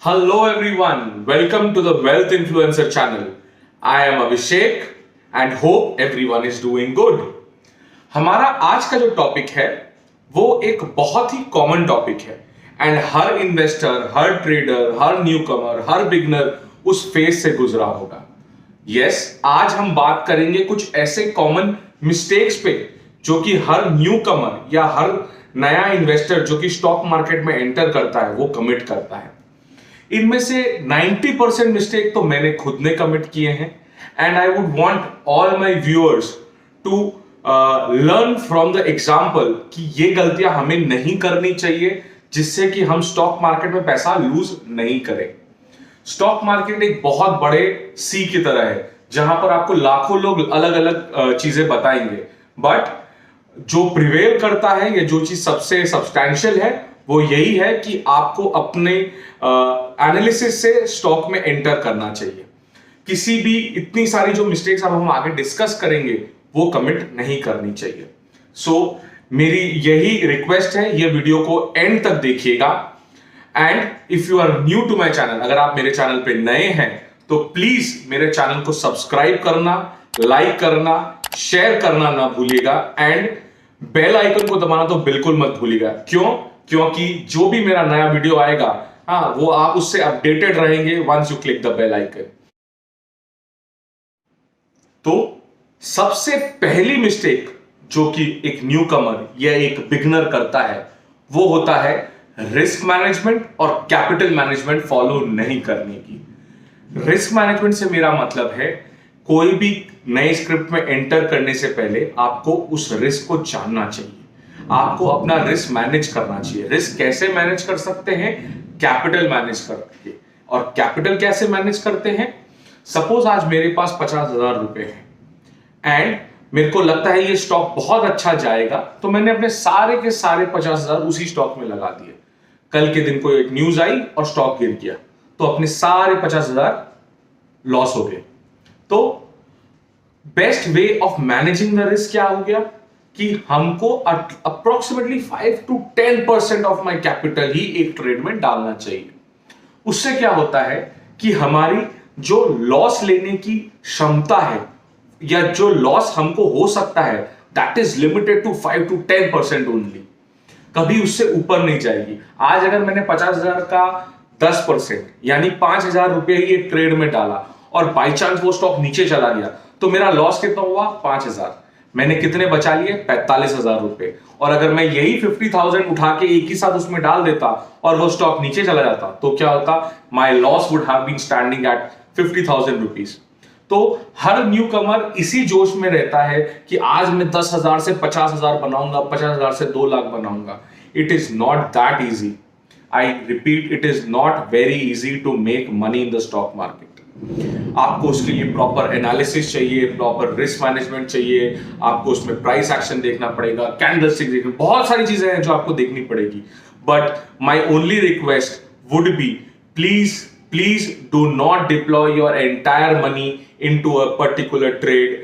Hello everyone, welcome to the Wealth Influencer channel. I am Abhishek and hope everyone is doing good. हमारा आज का जो topic है वो एक बहुत ही कॉमन टॉपिक है and her investor, her trader, her newcomer, her beginner उस फेज से गुजरा होगा. आज हम बात करेंगे कुछ ऐसे कॉमन मिस्टेक्स पे जो कि हर न्यूकमर या हर नया इन्वेस्टर जो कि स्टॉक मार्केट में एंटर करता है वो कमिट करता है. इनमें से 90% मिस्टेक तो मैंने खुद ने कमिट किए हैं and I would want all my viewers to learn from the example कि ये गलतियां हमें नहीं करनी चाहिए जिससे कि हम स्टॉक मार्केट में पैसा लूज नहीं करें. स्टॉक मार्केट एक बहुत बड़े सी की तरह है जहां पर आपको लाखों लोग अलग अलग चीजें बताएंगे, बट जो प्रिवेल करता है या जो चीज सबसे सब्सटैंशियल है वो यही है कि आपको अपने एनालिसिस से स्टॉक में एंटर करना चाहिए. किसी भी इतनी सारी जो मिस्टेक्स अब हम आगे डिस्कस करेंगे वो कमिट नहीं करनी चाहिए. मेरी यही रिक्वेस्ट है, ये वीडियो को एंड तक देखिएगा. And if you are new to my channel, अगर आप मेरे चैनल पे नए हैं तो प्लीज मेरे चैनल को सब्सक्राइब करना, लाइक करना, शेयर करना ना भूलिएगा एंड बेल आइकन को दबाना तो बिल्कुल मत भूलिएगा. क्योंकि जो भी मेरा नया वीडियो आएगा वो आप उससे अपडेटेड रहेंगे once you click the bell icon. तो सबसे पहली मिस्टेक जो कि एक न्यूकमर या एक बिगनर करता है वो होता है रिस्क मैनेजमेंट और कैपिटल मैनेजमेंट फॉलो नहीं करने की. रिस्क मैनेजमेंट से मेरा मतलब है कोई भी नए स्क्रिप्ट में एंटर करने से पहले आपको उस रिस्क को जानना चाहिए, आपको अपना रिस्क मैनेज करना चाहिए. रिस्क कैसे मैनेज कर सकते हैं? कैपिटल मैनेज करके. और कैपिटल कैसे मैनेज करते हैं? सपोज आज मेरे पास 50,000 रुपए हैं एंड मेरे को लगता है ये स्टॉक बहुत अच्छा जाएगा, तो मैंने अपने सारे के सारे 50,000 उसी स्टॉक में लगा दिए. कल के दिन को एक न्यूज आई और स्टॉक गिर गया तो अपने सारे 50,000 लॉस हो गए. तो best way of managing the risk क्या हो गया कि हमको approximately 5 to 10% of my capital ही एक ट्रेड में डालना चाहिए. उससे क्या होता है कि हमारी जो लॉस लेने की क्षमता है या जो लॉस हमको हो सकता है that is limited to 5 to 10% only, कभी उससे ऊपर नहीं जाएगी. आज अगर मैंने 50,000 का 10% यानी 5,000 रुपए ही एक ट्रेड में डाला और बाई चांस वो स्टॉक नीचे चला गया तो मेरा लॉस कितना हुआ? 5,000. मैंने कितने बचा लिए? 45,000 रुपए. और अगर मैं यही 50,000 उठा के एक ही साथ उसमें डाल देता और वो स्टॉक नीचे चला जाता तो क्या होता? My loss would have been standing at 50,000 rupees. तो हर न्यू कमर इसी जोश में रहता है कि आज मैं 10,000 से 50,000 बनाऊंगा, 50,000 से 2 लाख बनाऊंगा. It is not that easy. I repeat, it is not very easy to make money in the stock market. आपको उसके लिए प्रॉपर एनालिसिस चाहिए, प्रॉपर रिस्क मैनेजमेंट चाहिए, आपको उसमें प्राइस एक्शन देखना पड़ेगा, कैंडलस्टिक देखना, बहुत सारी चीजें हैं जो आपको देखनी पड़ेगी. But my only request would be please do not deploy your entire money into a particular trade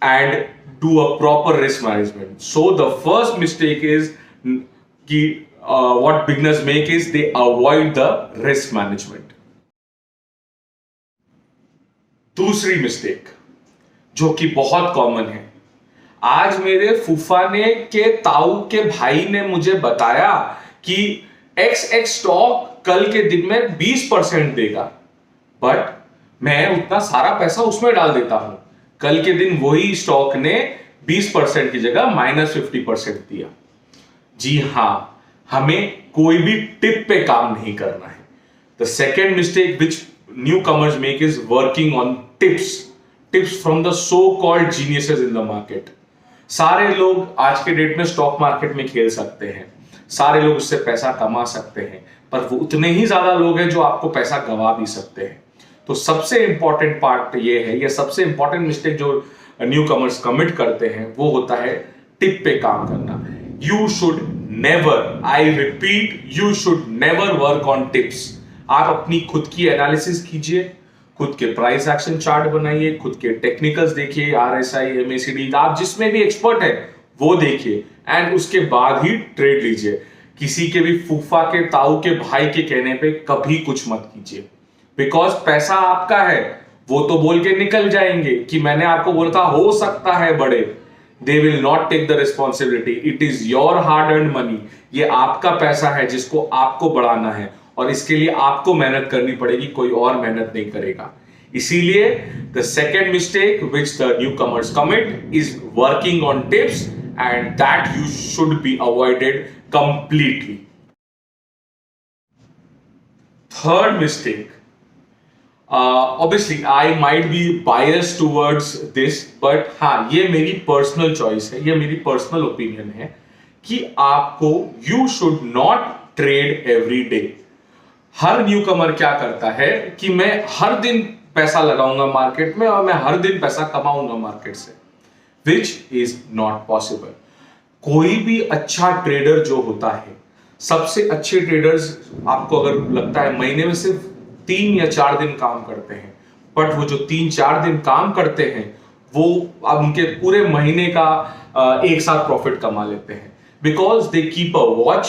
and do a proper risk management. So the first mistake is कि what beginners make is they avoid the risk management. दूसरी mistake जो कि बहुत common है, आज मेरे फूफा ने के ताऊ के भाई ने मुझे बताया कि XX स्टॉक कल के दिन में 20% देगा, बट मैं उतना सारा पैसा उसमें डाल देता हूं. कल के दिन वही स्टॉक ने 20% की जगह -50% दिया. जी हां, हमें कोई भी टिप पे काम नहीं करना है. The second mistake which newcomers make is working on tips from the so called geniuses in the market. सारे लोग आज के डेट में स्टॉक मार्केट में खेल सकते हैं, सारे लोग उससे पैसा कमा सकते हैं, पर वो उतने ही ज्यादा लोग हैं जो आपको पैसा गवा भी सकते हैं. तो सबसे इंपॉर्टेंट पार्ट ये है, या सबसे इंपॉर्टेंट मिस्टेक जो न्यू कमर्स कमिट करते हैं वो होता है टिप पे काम करना. You should never, I repeat, you should never work on tips. आप अपनी खुद की एनालिसिस कीजिए, खुद के प्राइस एक्शन चार्ट बनाइए, खुद के टेक्निकल्स देखिए, RSI, MACD, आप जिसमें भी एक्सपर्ट है वो देखिए एंड उसके बाद ही ट्रेड लीजिए. किसी के भी फूफा के, ताऊ के, भाई के कहने पे कभी कुछ मत कीजिए, बिकॉज पैसा आपका है। वो तो बोल के निकल जाएंगे कि मैंने आपको बोला था, हो सकता है बड़े। They will not take the responsibility. It is your hard earn money. ये आपका पैसा है जिसको आपको बढ़ाना है, और इसके लिए आपको मेहनत करनी पड़ेगी, कोई और मेहनत नहीं करेगा। इसीलिए the second mistake which the new commerce commit is working on tips, and that you should be avoided completely. Third mistake, obviously I might be biased towards this, but हाँ, ये मेरी पर्सनल चॉइस है, ये मेरी personal opinion है कि आपको you should not trade every day. हर न्यू कमर क्या करता है कि मैं हर दिन पैसा लगाऊंगा मार्केट में और मैं हर दिन पैसा कमाऊंगा मार्केट से, विच इज नॉट पॉसिबल। कोई भी अच्छा ट्रेडर जो होता है, सबसे अच्छे ट्रेडर्स आपको अगर लगता है महीने में सिर्फ 3 या 4 दिन काम करते हैं, बट वो जो 3-4 दिन काम करते हैं वो अब उनके पूरे महीने का एक साथ प्रॉफिट कमा लेते हैं, because they keep a watch,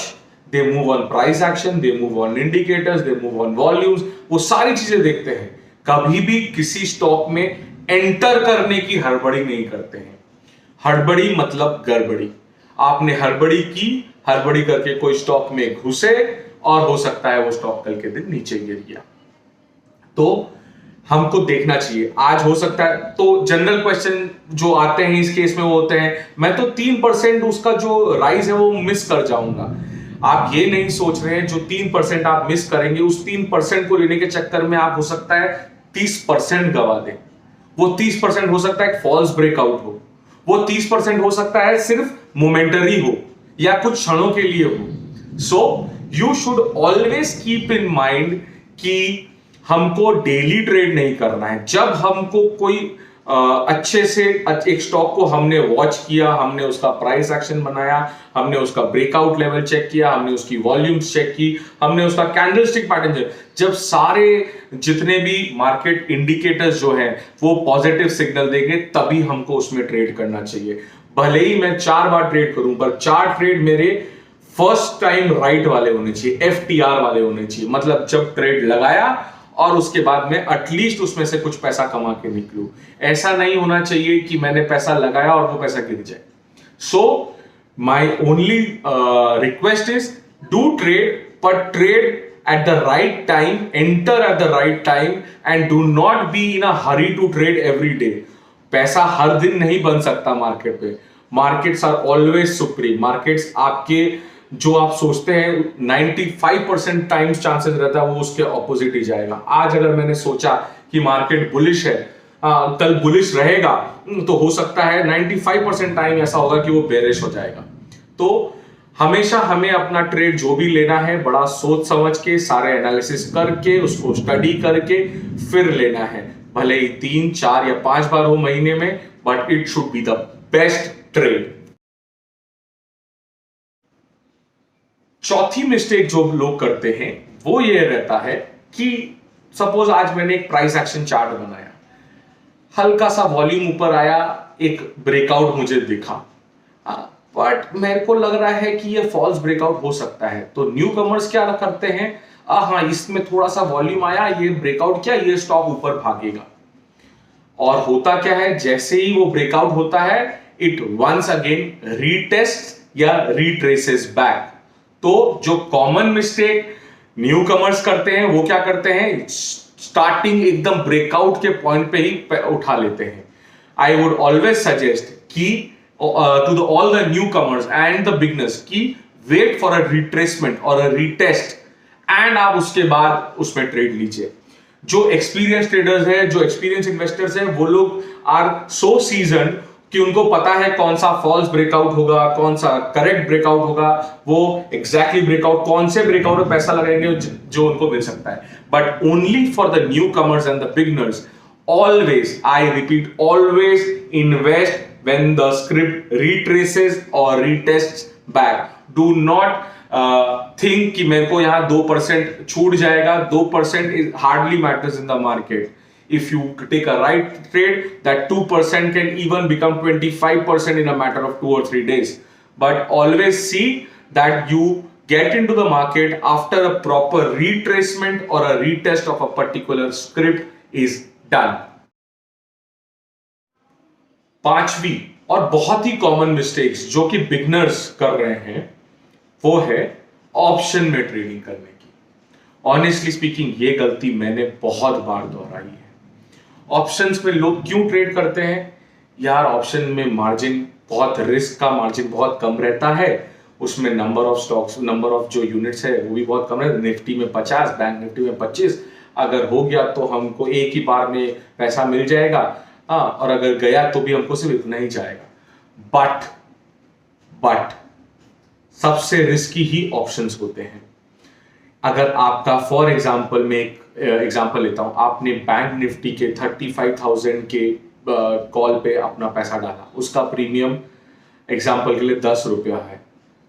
they move on price action, they move on indicators, they move on volumes, वो सारी चीजें देखते हैं। कभी भी किसी स्टॉक में एंटर करने की हड़बड़ी नहीं करते हैं। हड़बड़ी मतलब गड़बड़ी। आपने हड़बड़ी की, हड़बड़ी करके कोई स्टॉक में घुसे और हो सकता है वो स्टॉक कल के दिन नीचे गिर गया। तो हमको देखना चाहिए। आज हो सकता है, तो जनरल क्वेश्चन जो आते हैं इस केस में वो होते हैं, मैं तो 3% उसका जो राइज है वो मिस कर जाऊंगा। आप ये नहीं सोच रहे हैं जो 3% आप मिस करेंगे, उस 3% को लेने के चक्कर में आप हो सकता है 30% गवा दें। वो 30% हो सकता है फॉल्स ब्रेकआउट हो, वो 30% हो सकता है सिर्फ मोमेंटरी हो या कुछ क्षणों के लिए हो। So you should always keep in mind कि हमको डेली ट्रेड नहीं करना है। जब हमको कोई अच्छे से एक स्टॉक को हमने वॉच किया, हमने उसका प्राइस एक्शन बनाया, हमने उसका ब्रेकआउट लेवल चेक किया, हमने उसकी वॉल्यूम्स चेक की, हमने उसका कैंडलस्टिक पैटर्न चेक, जब सारे जितने भी मार्केट इंडिकेटर्स जो हैं वो पॉजिटिव सिग्नल देंगे, तभी हमको उसमें ट्रेड करना चाहिए। भले ही मैं 4 बार ट्रेड करूं, पर 4 ट्रेड मेरे फर्स्ट टाइम राइट वाले होने चाहिए, FTR वाले होने चाहिए। मतलब जब ट्रेड लगाया और उसके बाद में एटलीस्ट उसमें से कुछ पैसा कमा के निकलूं। ऐसा नहीं होना चाहिए कि मैंने पैसा लगाया और वो पैसा गिर जाए। So my only request is do trade, but trade at the right time, enter at the right time, and do not be in a hurry to trade every day. पैसा हर दिन नहीं बन सकता मार्केट पे। Markets are always supreme. Markets आपके जो आप सोचते हैं 95% टाइम्स चांसेस रहता है वो उसके ऑपोजिट ही जाएगा। आज अगर मैंने सोचा कि मार्केट बुलिश है, कल बुलिश रहेगा, तो हो सकता है 95% टाइम ऐसा होगा कि वो बेरिश हो जाएगा। तो हमेशा हमें अपना ट्रेड जो भी लेना है बड़ा सोच समझ के, सारे एनालिसिस करके, उसको स्टडी करके फिर लेना है। भले ही 3, 4 या 5 बार हो महीने में, but it should be the best trade. चौथी मिस्टेक जो लोग करते हैं वो ये रहता है कि सपोज आज मैंने एक प्राइस एक्शन चार्ट बनाया, हल्का सा वॉल्यूम ऊपर आया, एक ब्रेकआउट मुझे दिखा, बट मेरे को लग रहा है कि ये फॉल्स ब्रेकआउट हो सकता है। तो न्यू कमर्स क्या करते हैं, हाँ इसमें थोड़ा सा वॉल्यूम आया, ये ब्रेकआउट किया, ये स्टॉक ऊपर भागेगा। और होता क्या है, जैसे ही वो ब्रेकआउट होता है, इट वंस अगेन रीटेस्ट या रीट्रेसेस बैक। तो जो कॉमन मिस्टेक न्यू कमर्स करते हैं वो क्या करते हैं, स्टार्टिंग एकदम ब्रेकआउट के पॉइंट पे ही उठा लेते हैं। आई वुड ऑलवेज सजेस्ट कि to all the newcomers and the beginners कि वेट फॉर अ रिट्रेसमेंट और अ रीटेस्ट, एंड आप उसके बाद उसमें ट्रेड लीजिए। जो एक्सपीरियंस ट्रेडर्स हैं, जो एक्सपीरियंस इन्वेस्टर्स हैं, वो लोग आर सो सीजन्ड कि उनको पता है कौन सा फॉल्स ब्रेकआउट होगा, कौन सा करेक्ट ब्रेकआउट होगा, वो एग्जैक्टली ब्रेकआउट, कौन से ब्रेकआउट में पैसा लगाएंगे जो उनको मिल सकता है। But only for the newcomers and the beginners, always, I repeat, always invest when the script retraces or retests back. Do not think कि मेरे को यहाँ 2% छूट जाएगा। 2% is hardly matters in the market. If you take a right trade, that 2% can even become 25% in a matter of 2 or 3 days. But always see that you get into the market after a proper retracement or a retest of a particular script is done. पांचवी और बहुत ही common mistakes जो कि beginners कर रहे हैं वो है ऑप्शन में ट्रेडिंग करने की। ऑनेस्टली स्पीकिंग ये गलती मैंने बहुत बार दोहराई है। ऑप्शंस में लोग क्यों ट्रेड करते हैं? यार ऑप्शन में मार्जिन बहुत, रिस्क का मार्जिन बहुत कम रहता है, उसमें number of stocks, number of जो यूनिट्स है वो भी बहुत कम है। निफ्टी में 50, बैंक निफ्टी में 25, अगर हो गया तो हमको एक ही बार में पैसा मिल जाएगा, हाँ, और अगर गया तो भी हमको सिर्फ इतना ही जाएगा। बट सबसे रिस्की ही ऑप्शंस होते हैं। अगर आपका फॉर एग्जांपल में एक एग्जांपल लेता हूं, आपने बैंक निफ्टी के 35,000 के कॉल पे अपना पैसा डाला, उसका प्रीमियम एग्जांपल के लिए 10 रुपया है,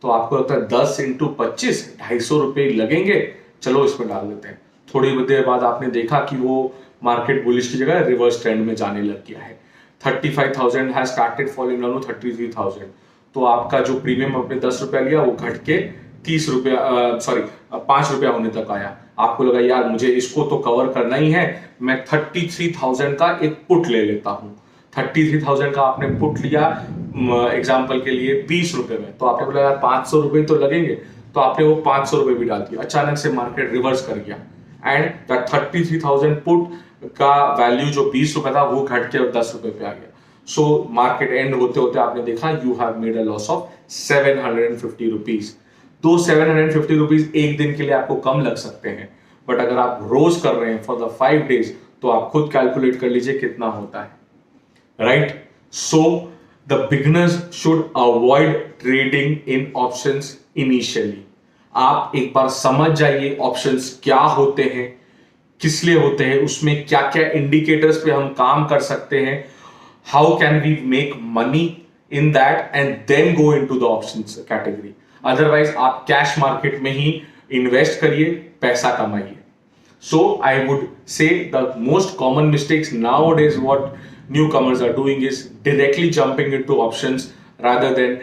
तो आपको लगता है 10 इंटू 25 250 रुपये लगेंगे, चलो इसमें डाल देते हैं। थोड़ी देर बाद आपने देखा कि वो मार्केट बुलिश की जगह रिवर्स ट्रेंड में जाने लग गया है। 35,000 has started falling down to 33,000, तो आपका जो प्रीमियम आपने 10 रुपया लिया वो घट के 5 रुपया होने तक आया। आपको लगा यार मुझे इसको तो कवर करना ही है, मैं 33,000 का एक पुट ले लेता हूं। 33,000 का आपने पुट लिया एग्जांपल के लिए 20 रुपए में, तो आपने बोला यार 500 रुपए तो लगेंगे, तो आपने वो 500 रुपए भी डाल दिया। अचानक से मार्केट रिवर्स कर गया एंड द 33,000 पुट का वैल्यू जो 20 रुपए था वो घट के 10 रुपए पे आ गया। सो मार्केट एंड होते होते आपने देखा you have made a loss of 750 rupees. तो 750 रुपीज एक दिन के लिए आपको कम लग सकते हैं, बट अगर आप रोज कर रहे हैं फॉर द 5 डेज तो आप खुद कैलकुलेट कर लीजिए कितना होता है, right? So the beginners should avoid trading in options initially. आप एक बार समझ जाइए ऑप्शंस क्या होते हैं, किस लिए होते हैं, उसमें क्या क्या इंडिकेटर्स पे हम काम कर सकते हैं, how can we make money in that, and then go into the options category. Otherwise आप कैश मार्केट में ही इन्वेस्ट करिए, पैसा कमाइए। So I would say the most common mistakes nowadays what newcomers are doing is directly jumping into options rather than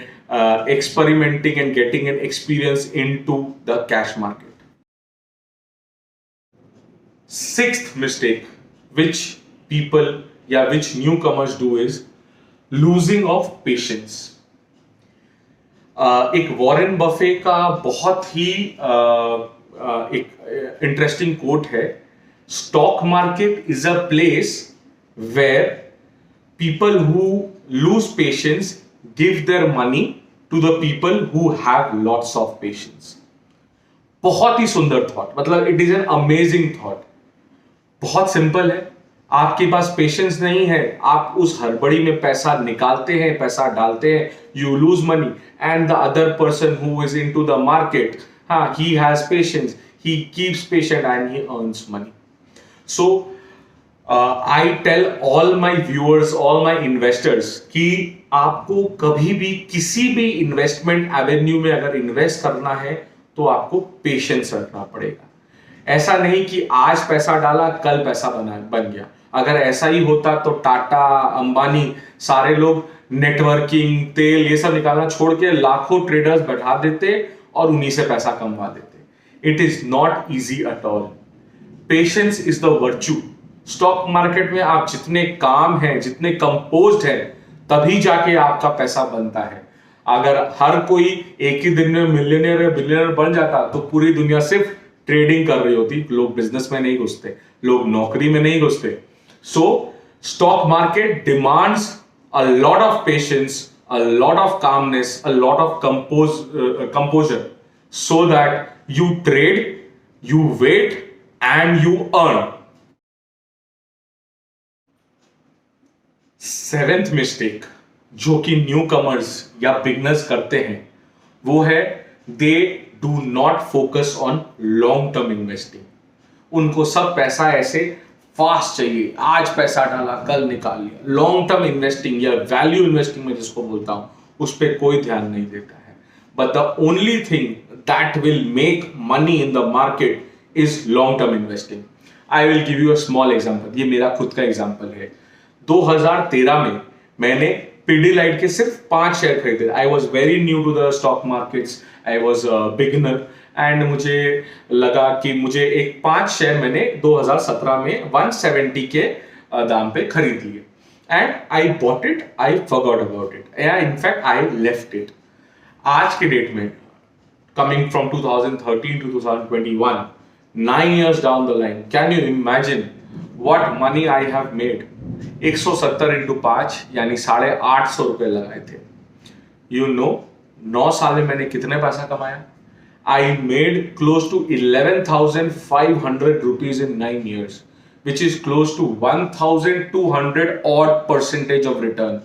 experimenting and getting an experience into the cash market. Sixth mistake which people which newcomers do is losing of patience. एक Warren Buffett का बहुत ही एक interesting quote है, stock market is a place where people who lose patience give their money to the people who have lots of patience. बहुत ही सुंदर thought, मतलब it is an amazing thought. बहुत सिंपल है, आपके पास पेशेंस नहीं है, आप उस हड़बड़ी में पैसा निकालते हैं, पैसा डालते हैं, you lose money, and the other person who is into the market, हाँ, he has patience, he keeps patient and he earns money. So I tell all my viewers, all my investors कि आपको कभी भी किसी भी investment Avenue में अगर invest करना है तो आपको पेशेंस रखना पड़ेगा। ऐसा नहीं कि आज पैसा डाला कल पैसा बन गया। अगर ऐसा ही होता तो टाटा, अंबानी, सारे लोग नेटवर्किंग, तेल, ये सब निकालना छोड़ के लाखों ट्रेडर्स बैठा देते और उन्हीं से पैसा कमवा देते। It is not easy at all. Patience is the virtue. Stock market में आप जितने काम हैं, जितने कंपोज्ड हैं, तभी जाके आपका पैसा बनता है। अगर हर कोई एक ही दिन में मिलियनियर या बिलियनियर बन जाता तो पूरी दुनिया सिर्फ ट्रेडिंग कर रही होती, लोग बिजनेस में नहीं घुसते, लोग नौकरी में नहीं घुसते। So stock market demands a lot of patience, a lot of calmness, a lot of composure, so that you trade, you wait and you earn. Seventh mistake जो कि न्यू कमर्स या बिगनर्स करते हैं वो है they do not focus on long term investing. उनको सब पैसा ऐसे फास्ट चाहिए, आज पैसा डाला कल निकाल लिया। लॉन्ग टर्म इन्वेस्टिंग या वैल्यू इन्वेस्टिंग में जिसको बोलता हूं, उस पर कोई ध्यान नहीं देता है। But the only thing that will make money in the market is long term investing. I will give you a small example, ये मेरा खुद का एग्जांपल है। 2013 में मैंने पिडिलाइट के सिर्फ 5 शेयर खरीदे। I was very new to the stock markets, I was beginner and मुझे लगा कि मुझे एक 5 शेयर मैंने 2017 में 170 के दाम पे खरीद लिए and I bought it, I forgot about it, in fact I left it. आज के डेट में coming from 2013 to 2021, 9 years down the line, can you imagine what money I have made? 170 into 5 यानी 850 रुपए लगाए थे। You know, 9 साल में मैंने कितने पैसा कमाया? I made close to 11,500 rupees in 9 years, which is close to 1,200 odd percentage of return.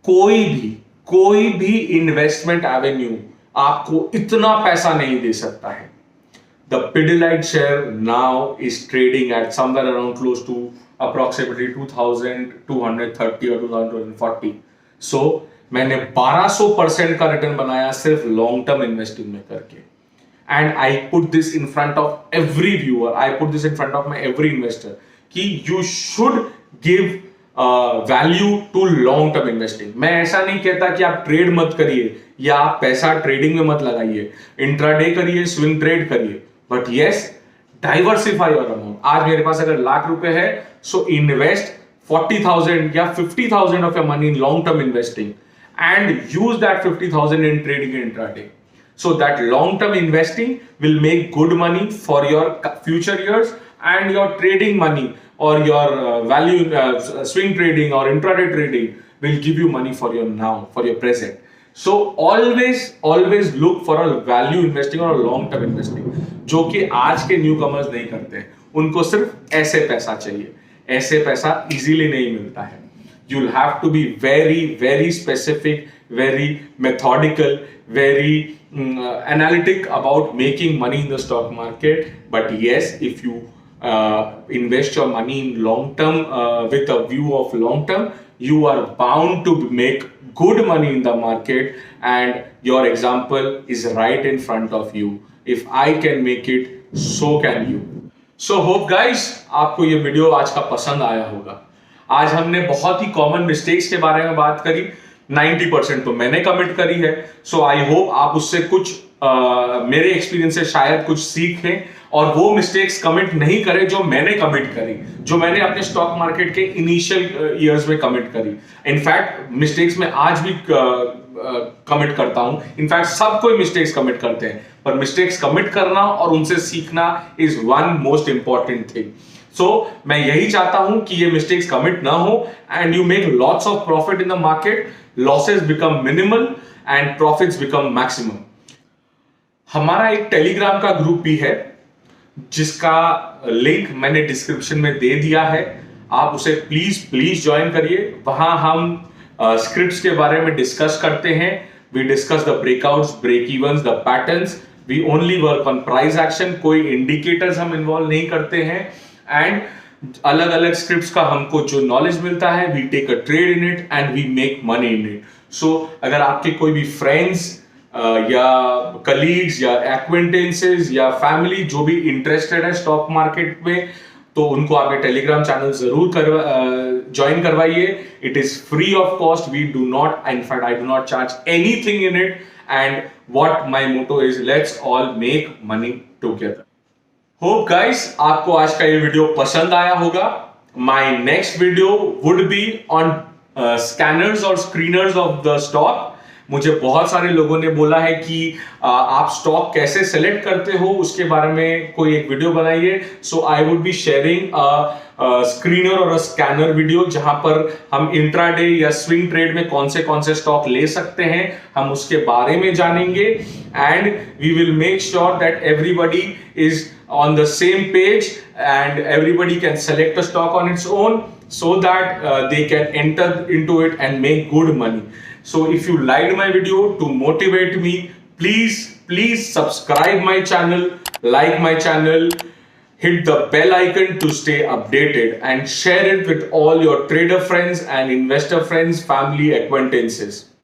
कोई भी इन्वेस्टमेंट एवेन्यू आपको इतना पैसा नहीं दे सकता है। The Pidilite share now is trading at somewhere around close to approximately 2,230 or 2,240. So मैंने 1200% का रिटर्न बनाया सिर्फ लॉन्ग टर्म इन्वेस्टिंग में करके। And I put this in front of every viewer, I put this in front of my every investor कि you should give value to long term investing. मैं ऐसा नहीं कहता कि आप ट्रेड मत करिए या आप पैसा ट्रेडिंग में मत लगाइए, इंट्राडे करिए, स्विंग ट्रेड करिए, but yes diversify your amount. आज मेरे पास अगर ₹1,00,000 है, सो इन्वेस्ट 40,000 या 50,000 of your money in long term investing and use that 50,000 in trading and intraday. So that long term investing will make good money for your future years, and your trading money or your swing trading or intraday trading will give you money for your now, for your present. So always look for a value investing or a long term investing, जो कि आज के newcomers नहीं करते हैं। उनको सिर्फ ऐसे पैसा चाहिए, ऐसे पैसा इजीली नहीं मिलता है। You'll have to be very specific, very methodical, very analytic about making money in the stock market. But yes, if you invest your money in long term with a view of long term, you are bound to make good money in the market, and your example is right in front of you. If I can make it, so can you. So hope guys आपको ये video आज का पसंद आया होगा। आज हमने बहुत ही कॉमन मिस्टेक्स के बारे में बात करी, 90% तो मैंने कमिट करी है। सो आई होप आप उससे कुछ मेरे एक्सपीरियंस से शायद कुछ सीखें और वो मिस्टेक्स कमिट नहीं करें जो मैंने कमिट करी, जो मैंने अपने स्टॉक मार्केट के इनिशियल ईयर्स में कमिट करी। इनफैक्ट मिस्टेक्स में आज भी कमिट करता हूं। इनफैक्ट सब कोई मिस्टेक्स कमिट करते हैं, पर मिस्टेक्स कमिट करना और उनसे सीखना is one most important thing. So मैं यही चाहता हूं कि ये मिस्टेक्स कमिट ना हो and you make lots of profit in the market, losses become minimal and profits become maximum. हमारा एक टेलीग्राम का ग्रुप भी है जिसका लिंक मैंने डिस्क्रिप्शन में दे दिया है, आप उसे प्लीज ज्वाइन करिए। वहां हम स्क्रिप्ट्स के बारे में डिस्कस करते हैं। We discuss the breakouts, break evens, the patterns. We only work on price action, कोई इंडिकेटर्स हम इन्वॉल्व नहीं करते हैं। एंड अलग अलग स्क्रिप्ट्स का हमको जो नॉलेज मिलता है, we take a trade in it and we make money in it. So अगर आपके कोई भी फ्रेंड्स या कलीग्स या एक्वेंटेंसेस या फैमिली जो भी इंटरेस्टेड है स्टॉक मार्केट में, तो उनको आप ये टेलीग्राम चैनल जरूर ज्वाइन करवाइए। It is free of cost, we do not, in fact I do not charge anything in it, and what my motto is, let's all make money together. Hope guys आपको आज का ये video पसंद आया होगा। My next video would be on scanners और screeners of the stock. मुझे बहुत सारे लोगों ने बोला है कि आप स्टॉक कैसे सेलेक्ट करते हो, उसके बारे में कोई एक वीडियो बनाइए। So I would be sharing screener और स्कैनर वीडियो, जहां पर हम इंट्राडे या स्विंग ट्रेड में कौन से स्टॉक ले सकते हैं, हम उसके बारे में जानेंगे। And we will make sure that everybody is on the same page and everybody can select a stock on its own, so that they can enter into it and make good money. So if you liked my video, to motivate me, please subscribe my channel, like my channel, hit the bell icon to stay updated, and share it with all your trader friends and investor friends, family, acquaintances.